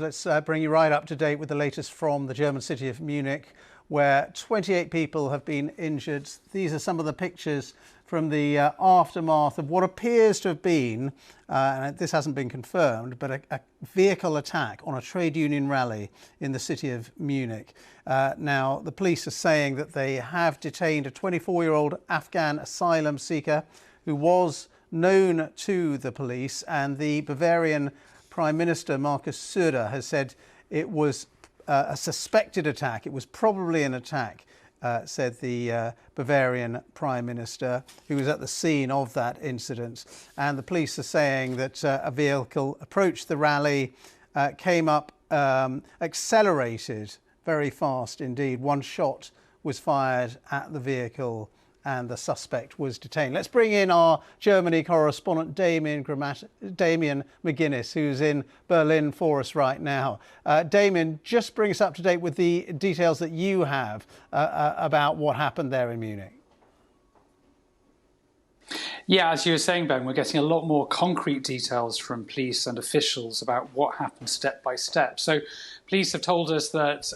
Let's bring you right up to date with the latest from the German city of Munich, where 28 people have been injured. These are some of the pictures from the aftermath of what appears to have been, and this hasn't been confirmed, but a vehicle attack on a trade union rally in the city of Munich. Now, the police are saying that they have detained a 24-year-old Afghan asylum seeker who was known to the police, and the Bavarian Prime Minister Markus Söder has said it was a suspected attack. It was probably an attack, said the Bavarian Prime Minister, who was at the scene of that incident. And the police are saying that a vehicle approached the rally, came up, accelerated very fast indeed. One shot was fired at the vehicle and the suspect was detained. Let's bring in our Germany correspondent, Damien McGuinness, who's in Berlin for us right now. Damien, just bring us up to date with the details that you have about what happened there in Munich. Yeah, as you were saying, Ben, we're getting a lot more concrete details from police and officials about what happened step by step. So police have told us that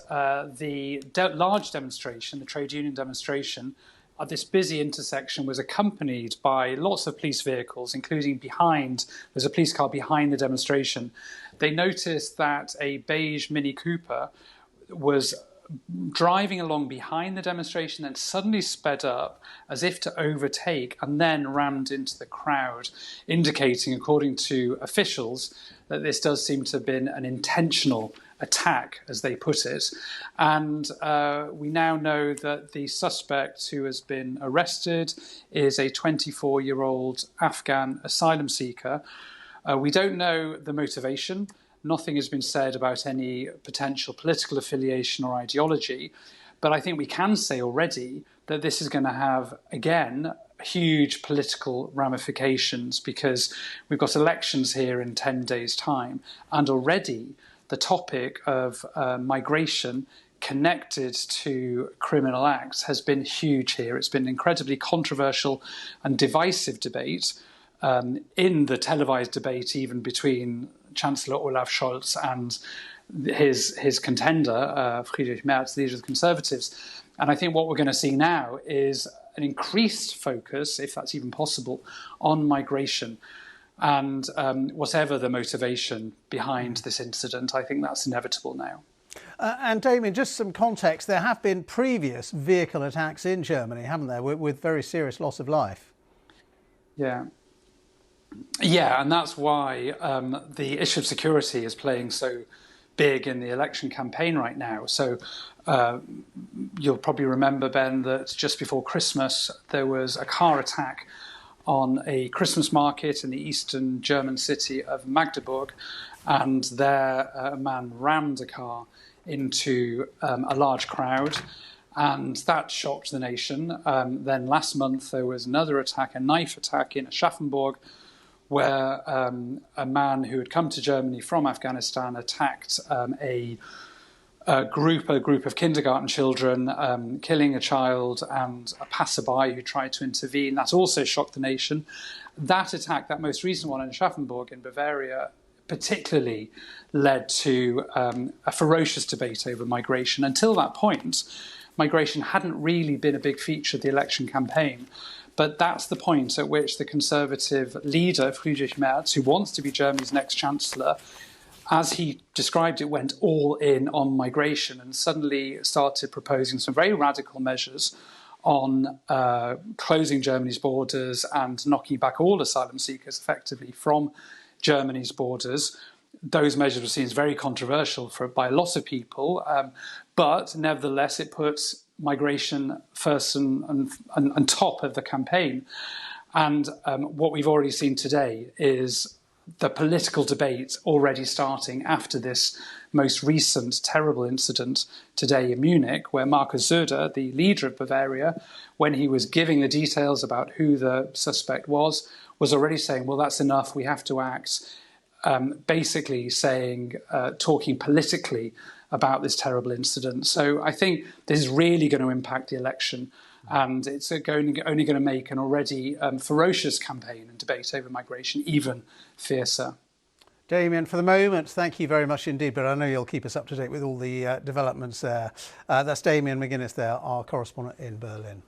the large demonstration, the trade union demonstration, at this busy intersection was accompanied by lots of police vehicles, including there's a police car behind the demonstration. They noticed that a beige Mini Cooper was driving along behind the demonstration and suddenly sped up as if to overtake and then rammed into the crowd, indicating, according to officials, that this does seem to have been an intentional attack, as they put it. And we now know that the suspect who has been arrested is a 24-year-old Afghan asylum seeker. We don't know the motivation. Nothing has been said about any potential political affiliation or ideology. But I think we can say already that this is going to have, again, huge political ramifications, because we've got elections here in 10 days' time. And already the topic of migration connected to criminal acts has been huge here. It's been an incredibly controversial and divisive debate, in the televised debate even between Chancellor Olaf Scholz and his contender, Friedrich Merz, the leader of the Conservatives. And I think what we're going to see now is an increased focus, if that's even possible, on migration. And whatever the motivation behind this incident, I think that's inevitable now. And Damien, just some context, there have been previous vehicle attacks in Germany, haven't there, with very serious loss of life? Yeah. Yeah, and that's why the issue of security is playing so big in the election campaign right now. So you'll probably remember, Ben, that just before Christmas, there was a car attack on a Christmas market in the eastern German city of Magdeburg, and there a man rammed a car into a large crowd, and that shocked the nation. Then last month there was another attack, a knife attack in Aschaffenburg, where a man who had come to Germany from Afghanistan attacked a group of kindergarten children, killing a child and a passerby who tried to intervene. That also shocked the nation. That attack, that most recent one in Aschaffenburg in Bavaria, particularly led to a ferocious debate over migration. Until that point, migration hadn't really been a big feature of the election campaign. But that's the point at which the Conservative leader, Friedrich Merz, who wants to be Germany's next chancellor, as he described it, went all in on migration and suddenly started proposing some very radical measures on closing Germany's borders and knocking back all asylum seekers effectively from Germany's borders. Those measures were seen as very controversial by a lot of people, but nevertheless it puts migration first and top of the campaign. And what we've already seen today is the political debate already starting after this most recent terrible incident today in Munich, where Markus Söder, the leader of Bavaria, when he was giving the details about who the suspect was already saying, well, that's enough, we have to act, basically saying, talking politically about this terrible incident. So I think this is really going to impact the election, and it's only going to make an already ferocious campaign and debate over migration even fiercer. Damien, for the moment, thank you very much indeed, but I know you'll keep us up to date with all the developments there. That's Damien McGuinness there, our correspondent in Berlin.